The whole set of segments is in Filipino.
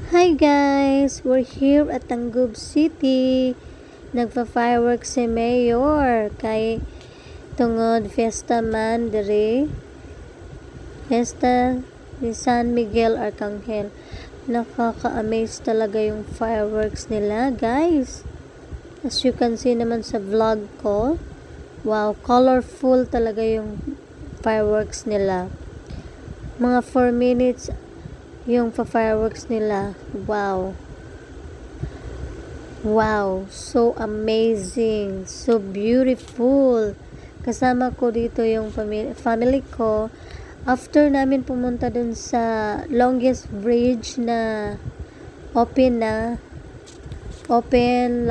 Hi guys! We're here at Tangub City. Nagpa-fireworks si Mayor kay tungod Fiesta man diri. Fiesta ni San Miguel Arcangel. Nakaka-amaze talaga yung fireworks nila, guys. As you can see naman sa vlog ko. Wow, colorful talaga yung fireworks nila. Mga 4 minutes yung fireworks nila. Wow. Wow, so amazing. So beautiful. Kasama ko dito yung family ko. After namin pumunta dun sa longest bridge na open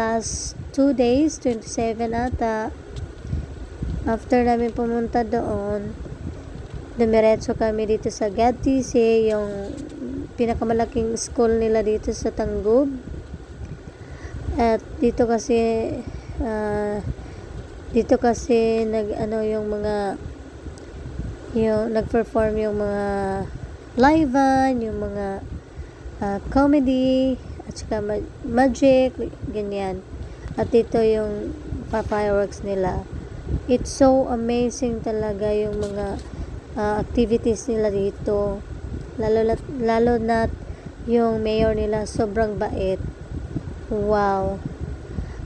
last 2 days, 27 ata. After namin pumunta doon, dumiretso kami dito sa GADTC, yung pinakamalaking school nila dito sa Tangub. At dito kasi nag-perform yung mga live band, yung mga comedy at saka magic, ganyan. At dito yung fireworks nila. It's so amazing talaga yung mga activities nila dito. Lalo na yung mayor nila, sobrang bait. Wow.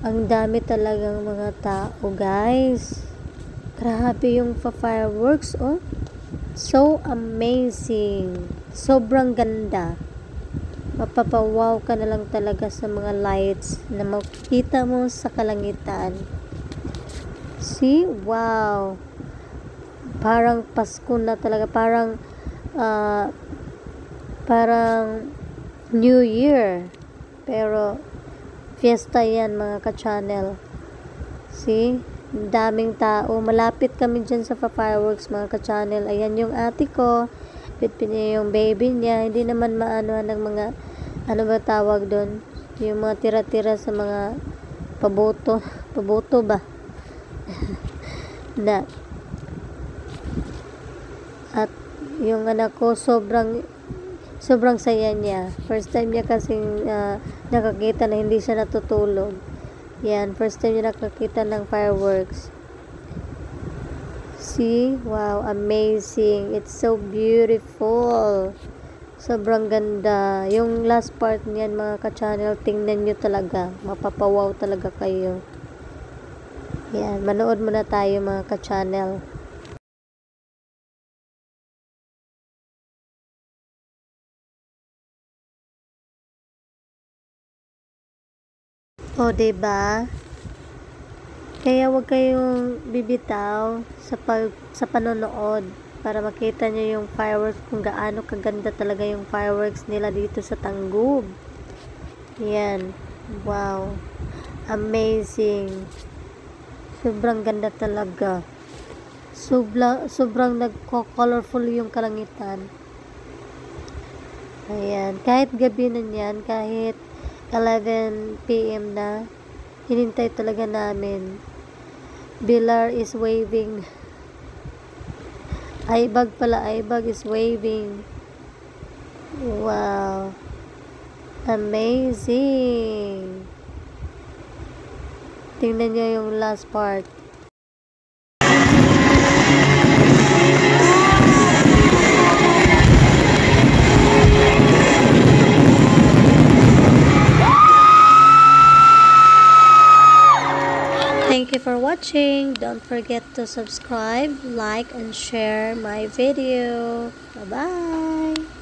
Ang dami talagang mga tao, guys. Grabe yung fireworks, oh. So amazing. Sobrang ganda. Mapapawaw ka na lang talaga sa mga lights na makikita mo sa kalangitan. See? Wow. Parang Pasko na talaga. Parang New Year. Pero fiesta yan, mga ka-channel. See? Daming tao. Malapit kami dyan sa fireworks, mga ka-channel. Ayan yung ate ko. Pitpin niya yung baby niya. Hindi naman maano ng mga, ano ba tawag doon? Yung mga tira-tira sa mga paboto. Paboto ba? Na. At yung anak ko, sobrang saya niya. First time niya kasing nakakita na hindi siya natutulog. Yan, first time niya nakakita ng fireworks. See? Wow, amazing. It's so beautiful. Sobrang ganda. Yung last part niyan, mga ka-channel, tingnan nyo talaga. Mapapawaw talaga kayo. Yan, manood muna tayo, mga ka-channel. O, diba? Kaya wag kayong bibitaw sa panonood para makita nyo yung fireworks, kung gaano kaganda talaga yung fireworks nila dito sa Tangub. Yan. Wow. Amazing. Sobrang ganda talaga. Sobrang nagko-colorful yung kalangitan. Ayan. Kahit gabi na yan, kahit 11 PM na, hinintay talaga namin. Bilar is waving. Aibag is waving. Wow. Amazing. Tingnan nyo yung last part. Thank you for watching. Don't forget to subscribe, like, and share my video. Bye-bye.